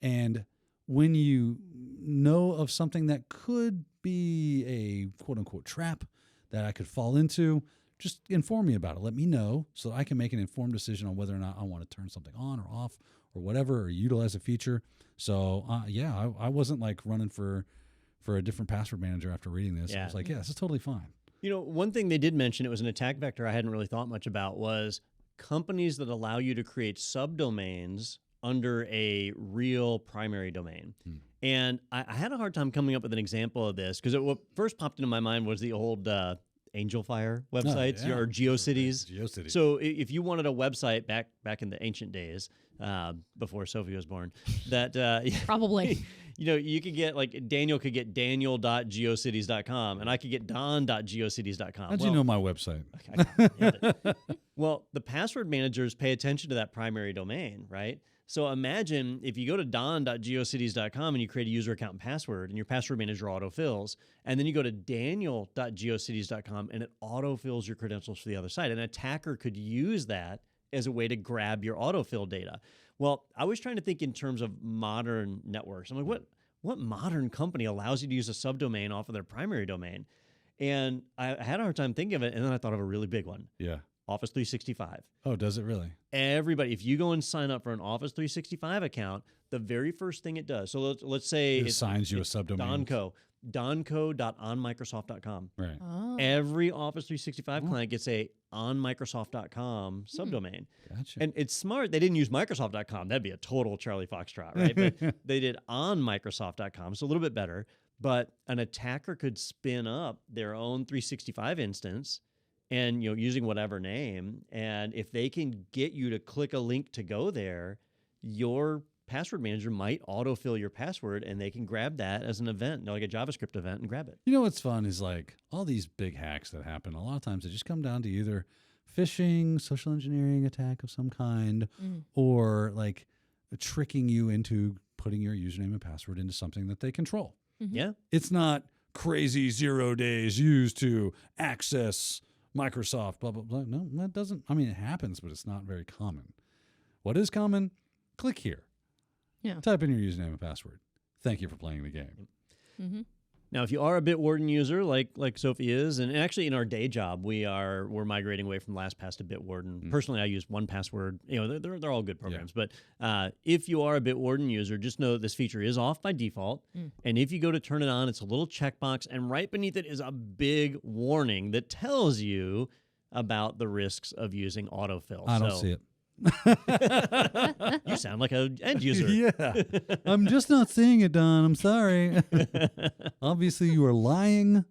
And when you know of something that could be a quote unquote trap that I could fall into, just inform me about it. Let me know so I can make an informed decision on whether or not I want to turn something on or off or whatever, or utilize a feature. So I wasn't like running for a different password manager after reading this. I was like, this is totally fine. One thing they did mention, it was an attack vector I hadn't really thought much about, was companies that allow you to create subdomains under a real primary domain. And I had a hard time coming up with an example of this because what first popped into my mind was the old AngelFire websites or GeoCities. GeoCities. So if you wanted a website back in the ancient days, before Sophie was born, that Probably. you could get like Daniel could get daniel.geocities.com and I could get don.geocities.com. How'd you know my website? Well, the password managers pay attention to that primary domain, right? So imagine if you go to don.geocities.com and you create a user account and password, and your password manager autofills, and then you go to daniel.geocities.com and it autofills your credentials for the other side. An attacker could use that as a way to grab your autofill data. Well, I was trying to think in terms of modern networks. I'm like, what modern company allows you to use a subdomain off of their primary domain? And I had a hard time thinking of it, and then I thought of a really big one. Yeah. Office 365. Oh, does it really? Everybody, if you go and sign up for an Office 365 account, the very first thing it does, so let's say it assigns you a subdomain. donco.onmicrosoft.com. Right. Oh. Every Office 365 client gets a onmicrosoft.com subdomain. Gotcha. And it's smart. They didn't use Microsoft.com. That'd be a total Charlie Foxtrot, right? But they did onmicrosoft.com, so a little bit better. But an attacker could spin up their own 365 instance and using whatever name, and if they can get you to click a link to go there, your password manager might autofill your password, and they can grab that as an event, like a JavaScript event, and grab it. You know what's fun is like all these big hacks that happen. A lot of times they just come down to either phishing, social engineering attack of some kind, or like tricking you into putting your username and password into something that they control. Mm-hmm. Yeah, it's not crazy 0 days used to access Microsoft, blah, blah, blah. No, that doesn't. I mean, it happens, but it's not very common. What is common? Click here. Yeah. Type in your username and password. Thank you for playing the game. Mm-hmm. Now, if you are a Bitwarden user, like Sophie is, and actually in our day job, we're migrating away from LastPass to Bitwarden. Personally, I use 1Password. They're all good programs. But if you are a Bitwarden user, just know that this feature is off by default. And if you go to turn it on, it's a little checkbox, and right beneath it is a big warning that tells you about the risks of using autofill. I don't see it. You sound like an end user. Yeah. I'm just not seeing it, Don. I'm sorry. Obviously, you are lying.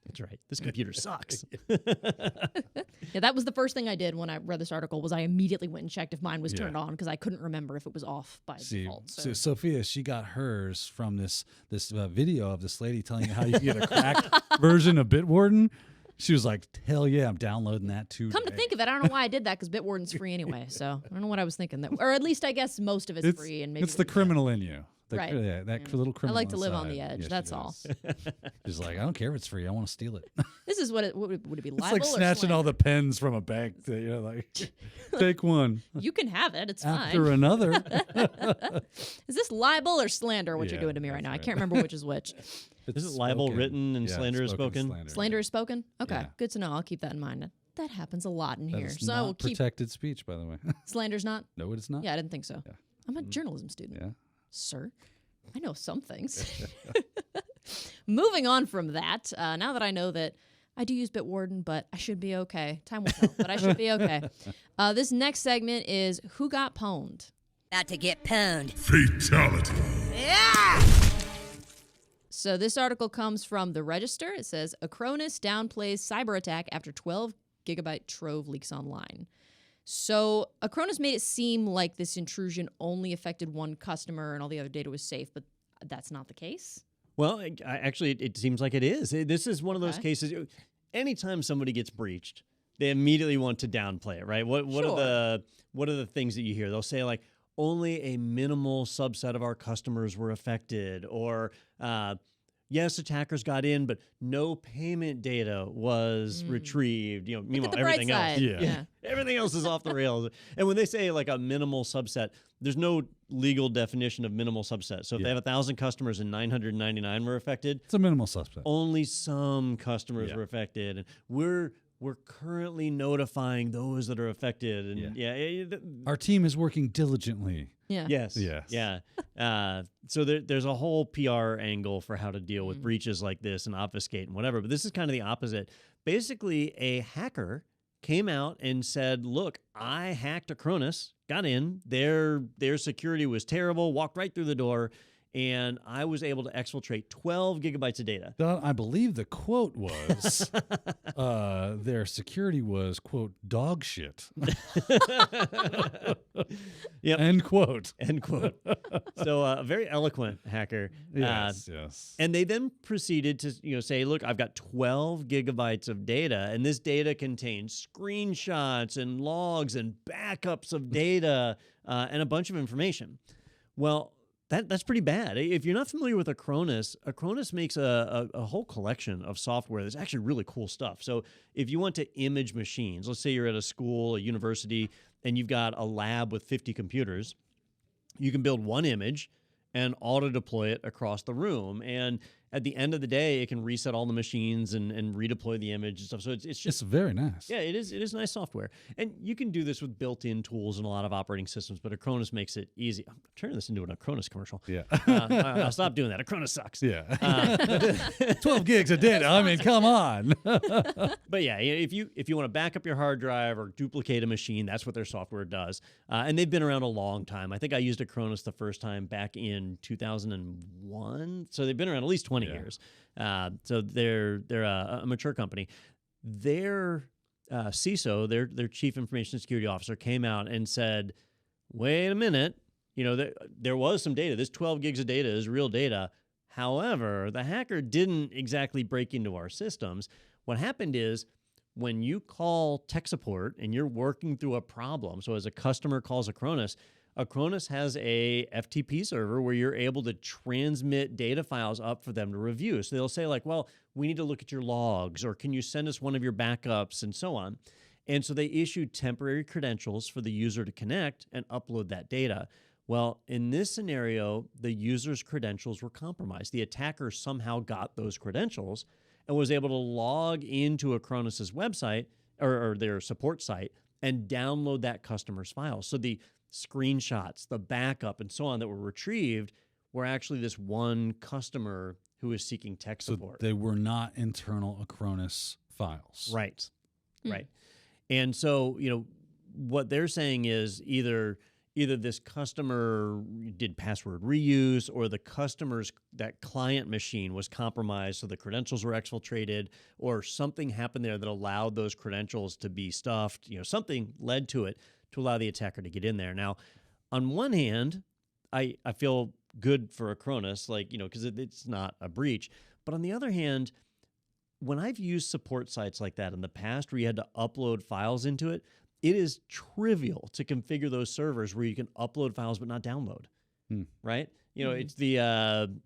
That's right. This computer sucks. Yeah, that was the first thing I did when I read this article was I immediately went and checked if mine was turned on because I couldn't remember if it was off by default. So Sophia, she got hers from this video of this lady telling you how you can get a cracked version of Bitwarden. She was like, hell yeah, I'm downloading that too. Come to think of it, I don't know why I did that because Bitwarden's free anyway. So I don't know what I was thinking. Or at least I guess most of it's free. And maybe it's the criminal in you. Right. Yeah, that little criminal I like to live on inside. the edge. Yeah, that's all. She's like, I don't care if it's free. I want to steal it. This is what would it be libel It's like or snatching slander? all the pens from a bank. Like, take one. You can have it. It's After fine. another. Is this libel or slander? What Yeah, you're doing to me right now? that's I can't remember which is which. Is it libel written and Yeah, slander is spoken? Slander is spoken. Okay, Yeah. good to know. I'll keep that in mind. That happens a lot in That here, is so I will not keep. protected speech, by the way. Slander's not. No, it is not. Yeah, I didn't think so. Yeah. I'm a journalism student, Yeah. sir. I know some things. Moving on from that, now that I know that I do use Bitwarden, but I should be okay. Time will tell, but I should be okay. This next segment is Who Got Pwned? About to get pwned. Fatality. So this article comes from The Register. It says, Acronis downplays cyber attack after 12 gigabyte trove leaks online. So Acronis made it seem like this intrusion only affected one customer and all the other data was safe, but that's not the case. Well, actually, it seems like it is. This is one of those cases. Anytime somebody gets breached, they immediately want to downplay it, right? What are the things that you hear? They'll say like, only a minimal subset of our customers were affected, or yes, attackers got in, but no payment data was retrieved. Meanwhile, everything else, everything else is off the rails. And when they say like a minimal subset, there's no legal definition of minimal subset. So if they have 1,000 customers and 999 were affected, It's a minimal subset. only some customers were affected, and we're currently notifying those that are affected. And Our team is working diligently. Yeah. Yes. Yes. Yeah. So there's a whole PR angle for how to deal with breaches like this and obfuscate and whatever. But this is kind of the opposite. Basically, a hacker came out and said, look, I hacked Acronis, got in, their security was terrible, walked right through the door, and I was able to exfiltrate 12 gigabytes of data. Don, I believe the quote was, their security was, quote, dog shit. Yep. End quote. End quote. So a very eloquent hacker. Yes. And they then proceeded to say, look, I've got 12 gigabytes of data, and this data contains screenshots and logs and backups of data and a bunch of information. Well, that's pretty bad. If you're not familiar with Acronis makes a whole collection of software that's actually really cool stuff. So if you want to image machines, let's say you're at a school, a university, and you've got a lab with 50 computers, you can build one image and auto-deploy it across the room. And at the end of the day, it can reset all the machines and redeploy the image and stuff. So it's just... It's very nice. Yeah, it is nice software. And you can do this with built-in tools in a lot of operating systems, but Acronis makes it easy. I'm turning this into an Acronis commercial. Yeah. I'll stop doing that. Acronis sucks. Yeah. 12 gigs of data. I mean, come on. But yeah, if you want to back up your hard drive or duplicate a machine, that's what their software does. And they've been around a long time. I think I used Acronis the first time back in 2001. So they've been around at least 20 years. So they're a mature company. Their CISO, their chief information security officer, came out and said, wait a minute, there was some data. This 12 gigs of data is real data. However, the hacker didn't exactly break into our systems. What happened is when you call tech support and you're working through a problem, so as a customer calls Acronis has a FTP server where you're able to transmit data files up for them to review. So they'll say like, well, we need to look at your logs, or can you send us one of your backups, and so on. And so they issued temporary credentials for the user to connect and upload that data. Well, in this scenario, the user's credentials were compromised. The attacker somehow got those credentials and was able to log into Acronis's website or their support site and download that customer's files. So the screenshots, the backup, and so on that were retrieved were actually this one customer who was seeking tech support. So they were not internal Acronis files. Right. Right. And so, what they're saying is either this customer did password reuse, or the customer's that client machine was compromised, so the credentials were exfiltrated, or something happened there that allowed those credentials to be stuffed. Something led to it to allow the attacker to get in there. Now, on one hand, I feel good for Acronis, because it's not a breach. But on the other hand, when I've used support sites like that in the past where you had to upload files into it, it is trivial to configure those servers where you can upload files but not download, right? It's the,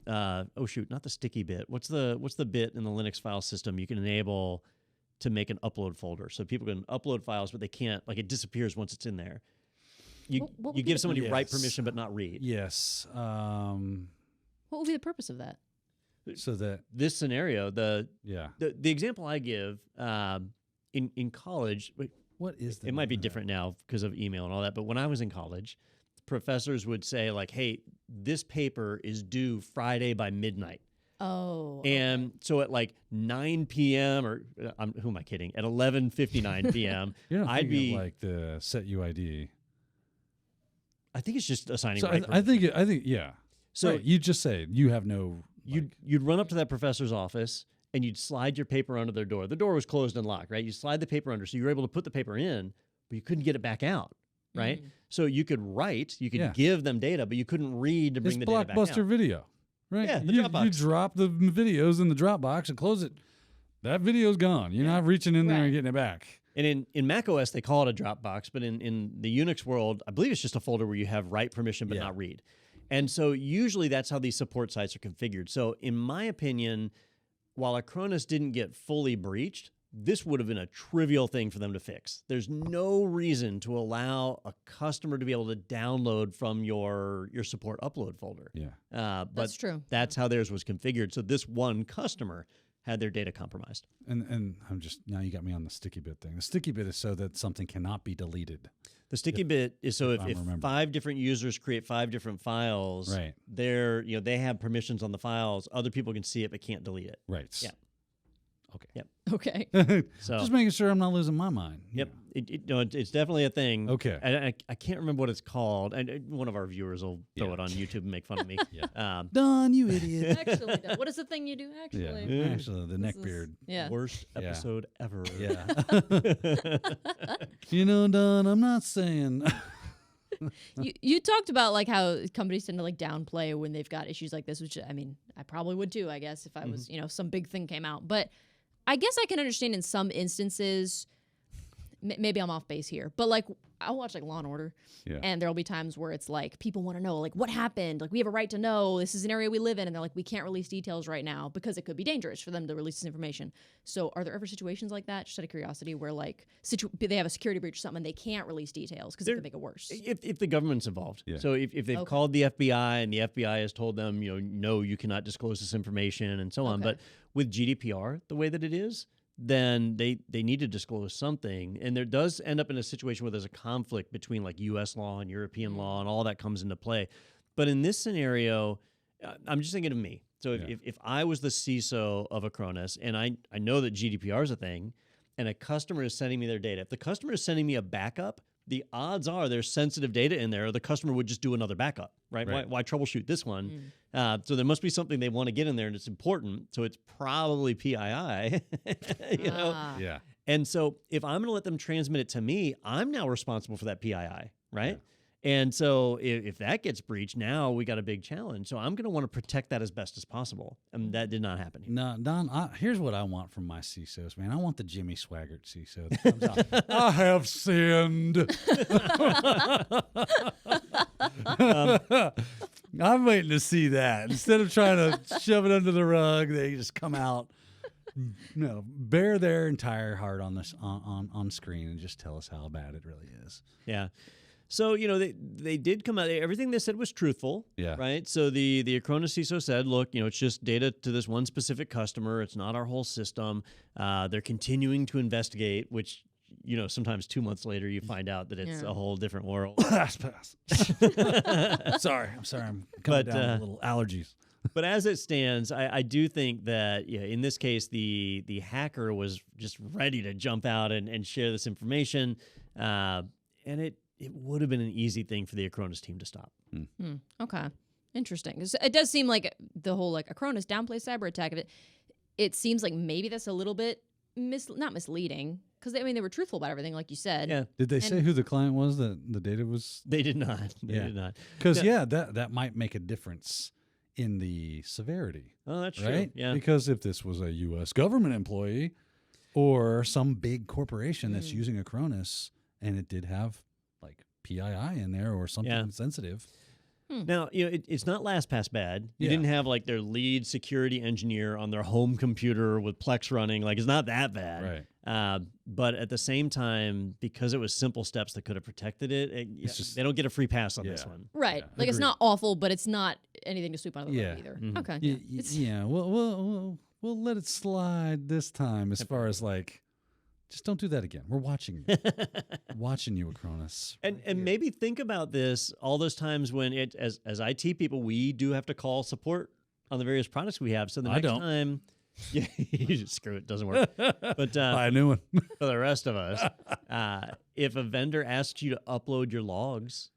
not the sticky bit. What's the bit in the Linux file system you can enable to make an upload folder? So people can upload files, but they can't, it disappears once it's in there. You give somebody write permission but not read. Yes. What would be the purpose of that? So that this scenario, the example I give in college, what is it might be different now because of email and all that, but when I was in college, professors would say hey, this paper is due Friday by midnight. Oh. And so at like 9 p.m. or who am I kidding? At 11:59 p.m., You're not I'd thinking be of like the set UID. I think it's just assigning So right I think permission. yeah. So Right, you just say you have no. you'd run up to that professor's office and you'd slide your paper under their door. The door was closed and locked, right? You slide the paper under, so you were able to put the paper in, but you couldn't get it back out, right? So you could write, you could give them data, but you couldn't read to bring It's the data back out. Blockbuster Video, right? Yeah, the you Dropbox. drop the videos in the Dropbox and close it. That video's gone. You're not reaching in there Right. and getting it back. And in Mac OS, they call it a Dropbox, but in the Unix world, I believe it's just a folder where you have write permission but not read. And so usually that's how these support sites are configured. So in my opinion, while Acronis didn't get fully breached, this would have been a trivial thing for them to fix. There's no reason to allow a customer to be able to download from your support upload folder. Yeah. But That's true. That's how theirs was configured. So this one customer had their data compromised. And I'm just, now you got me on the sticky bit thing. The sticky bit is so that something cannot be deleted. The sticky bit is so if I'm remembering. 5 different users create 5 different files, Right. they have permissions on the files. Other people can see it but can't delete it. Right. Yeah. Okay. Yep. Okay. So Just making sure I'm not losing my mind. you Yep, know. it's definitely a thing. Okay. I can't remember what it's called. And one of our viewers will throw it on YouTube and make fun of me. Done, you idiot. Actually, though, what is the thing you do actually? Yeah. Actually, the This is- neckbeard. Yeah. Worst Yeah. episode ever. Yeah. You know, Don, I'm not saying. You talked about like how companies tend to like downplay when they've got issues like this, which I mean, I probably would too, I guess, if I was, some big thing came out. But I guess I can understand in some instances, maybe I'm off base here, but like I'll watch like Law and Order, Yeah. and there'll be times where it's like people want to know like what happened, like we have a right to know. This is an area we live in, and they're like we can't release details right now because it could be dangerous for them to release this information. So are there ever situations like that, just out of curiosity, where like they have a security breach or something and they can't release details because it could make it worse? If the government's involved. Yeah. So if they've called the FBI and the FBI has told them, no, you cannot disclose this information and so on. But with GDPR, the way that it is, then they need to disclose something. And there does end up in a situation where there's a conflict between like U.S. law and European law and all that comes into play. But in this scenario, I'm just thinking of me. So if I was the CISO of Acronis and I know that GDPR is a thing and a customer is sending me their data, if the customer is sending me a backup, the odds are there's sensitive data in there, or the customer would just do another backup, right? Why troubleshoot this one? So there must be something they want to get in there, and it's important. So it's probably PII, Yeah. And so if I'm going to let them transmit it to me, I'm now responsible for that PII, right? And so if that gets breached, now we got a big challenge. So I'm going to want to protect that as best as possible. And that did not happen here. No, Don, here's what I want from my CISOs, man. I want the Jimmy Swaggart CISO that comes out. I have sinned. I'm waiting to see that. Instead of trying to shove it under the rug, they just come out, bare their entire heart on this on screen and just tell us how bad it really is. Yeah. So, they did come out. Everything they said was truthful. Yeah. Right. So the Acronis CISO said, look, it's just data to this one specific customer. It's not our whole system. They're continuing to investigate, which, sometimes 2 months later you find out that it's a whole different world. Pass. Sorry. I'm coming down with little allergies. But as it stands, I do think that in this case, the hacker was just ready to jump out and share this information. And it would have been an easy thing for the Acronis team to stop. Okay. Interesting. 'Cause it does seem like the whole like Acronis downplay cyber attack of it. It seems like maybe that's a little bit not misleading because they were truthful about everything, like you said. Yeah. Did they say who the client was that the data was? They did not. They did not. Because that might make a difference in the severity. Oh, that's right. true. Yeah. Because if this was a U.S. government employee or some big corporation that's using Acronis and it did have like PII in there or something sensitive. Now, it's not LastPass bad. You Yeah. didn't have like their lead security engineer on their home computer with Plex running. Like, it's not that bad. Right. But at the same time, because it was simple steps that could have protected it, they don't get a free pass on this one. Right. Yeah, Like it's agreed. not awful, but it's not anything to sweep under the Yeah. rug either. Mhm. Okay. Yeah. We'll let it slide this time as far as like, just don't do that again. We're watching you. Watching you, Acronis. And maybe think about this all those times when as IT people, we do have to call support on the various products we have. So the I next don't. time, yeah, you just screw it, doesn't work. But Buy a new one. for the rest of us, if a vendor asks you to upload your logs,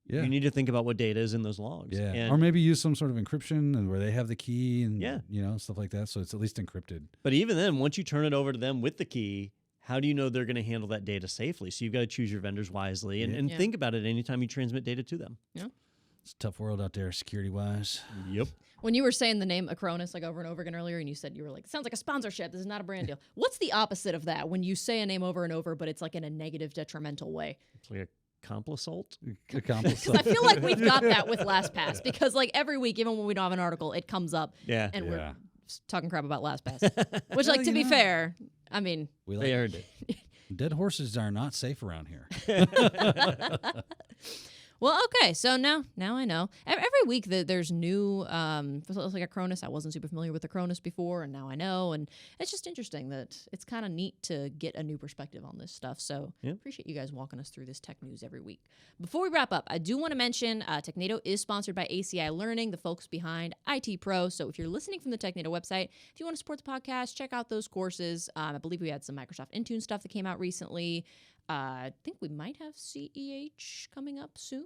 Yeah. you need to think about what data is in those logs. Yeah. And, Or maybe use some sort of encryption and where they have the key and Yeah. stuff like that. So it's at least encrypted. but even then, once you turn it over to them with the key, how do you know they're going to handle that data safely? So you've got to choose your vendors wisely and Yeah. think about it anytime you transmit data to them. It's a tough world out there, security wise. Yep. When you were saying the name Acronis like over and over again earlier, and you said you were like, it sounds like a sponsorship. This is not a brand deal. What's the opposite of that when you say a name over and over, but it's like in a negative, detrimental way? It's like a complisalt. Accomplice. Because I feel like we've got that with LastPass. Because like every week, even when we don't have an article, it comes up, Yeah. and Yeah. we're talking crap about LastPass. Which, Well, like, to be fair, I mean, We They like earned it. dead horses are not safe around here. well, okay. So now I know. Every week there's new, like Acronis. I wasn't super familiar with Acronis before, and now I know. And it's just interesting that it's kind of neat to get a new perspective on this stuff. So Yeah. appreciate you guys walking us through this tech news every week. Before we wrap up, I do want to mention Technado is sponsored by ACI Learning, the folks behind IT Pro. So if you're listening from the Technado website, if you want to support the podcast, check out those courses. I believe we had some Microsoft Intune stuff that came out recently. I think we might have CEH coming up soon,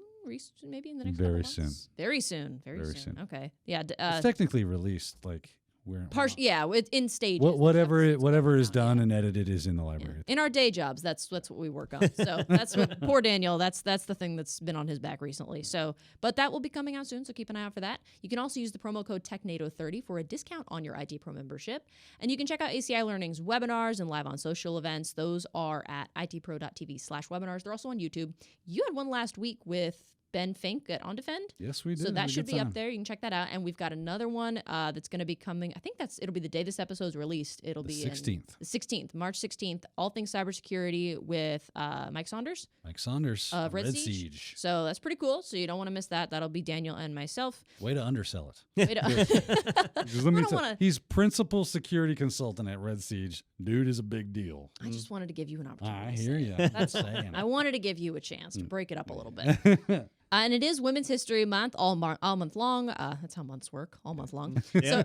maybe in the next Very couple months. Very soon. Very soon. Okay. Yeah. It's technically released. Like we're Yeah, it's in stages. whatever is done and edited is in the library. In our day jobs, that's what we work on. So that's what poor Daniel. That's the thing that's been on his back recently. So, but that will be coming out soon. So keep an eye out for that. You can also use the promo code Technado30 for a discount on your IT Pro membership, and you can check out ACI Learning's webinars and live on social events. Those are at itpro.tv/webinars. They're also on YouTube. You had one last week with Ben Fink at On Defend. Yes, we did. So Had that a should good be time. up there. You can check that out. And we've got another one that's going to be coming. I think it'll be the day this episode is released. It'll The be 16th. The 16th, March 16th. All things cybersecurity with Mike Saunders Mike Saunders of Red Siege. Siege. So that's pretty cool. So you don't want to miss that. That'll be Daniel and myself. Way to undersell it. Wait, Because let me don't tell wanna- he's principal security consultant at Red Siege. Dude is a big deal. I just wanted to give you an opportunity. I to hear say you. it. That's saying. I wanted to give you a chance to break it up a little bit. And it is Women's History Month, all month long. That's how months work, all month long. So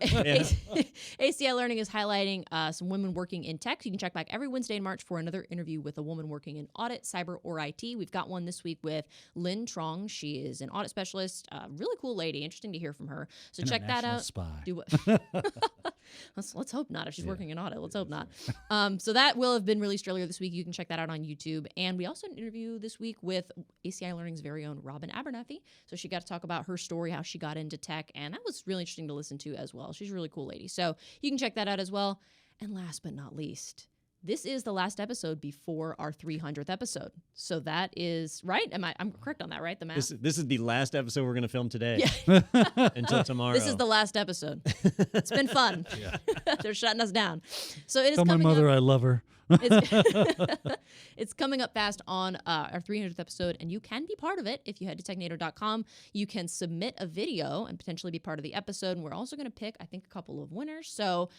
ACI Learning is highlighting some women working in tech. You can check back every Wednesday in March for another interview with a woman working in audit, cyber, or IT. We've got one this week with Lynn Trong. She is an audit specialist. Really cool lady. Interesting to hear from her. So check that International out. Spy. Do what? Let's hope not. If she's working in audit, let's hope not. So that will have been released earlier this week. You can check that out on YouTube. And we also had an interview this week with ACI Learning's very own Robin Abernathy. So she got to talk about her story, how she got into tech, and that was really interesting to listen to as well. She's a really cool lady. So you can check that out as well. And last but not least, this is the last episode before our 300th episode. So that is right. I'm correct on that, right? The math. This is the last episode we're going to film today. Yeah. Until tomorrow. This is the last episode. It's been fun. They're shutting us down. So it is Tell my coming mother up. I love her. It's coming up fast on our 300th episode, and you can be part of it if you head to technado.com. You can submit a video and potentially be part of the episode, and we're also going to pick, I think, a couple of winners. So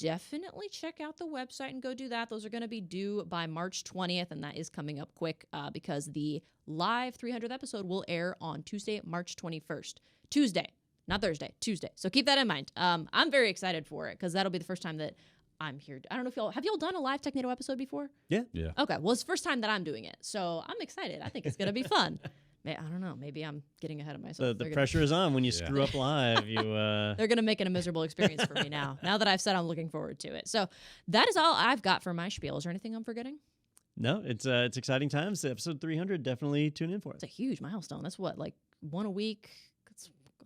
definitely check out the website and go do that. Those are going to be due by March 20th, and that is coming up quick because the live 300th episode will air on Tuesday, March 21st. Tuesday, not Thursday, Tuesday. So keep that in mind. I'm very excited for it because that'll be the first time that I'm here. I don't know if have y'all done a live Technado episode before? Yeah. Okay, well, it's the first time that I'm doing it, so I'm excited. I think it's going to be fun. I don't know. Maybe I'm getting ahead of myself. The pressure is on when you screw up live. They're going to make it a miserable experience for me now that I've said I'm looking forward to it. So that is all I've got for my spiel. Is there anything I'm forgetting? No, it's exciting times. Episode 300, definitely tune in for it. It's a huge milestone. That's what, like one a week?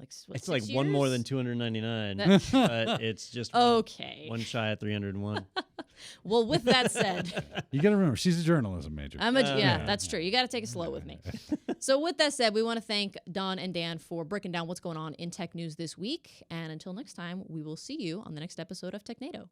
It's like one more than 299, but it's just okay. one shy of 301. Well, with that said, You got to remember, she's a journalism major. That's true. You got to take it slow with me. So with that said, we want to thank Don and Dan for breaking down what's going on in tech news this week. And until next time, we will see you on the next episode of Technado.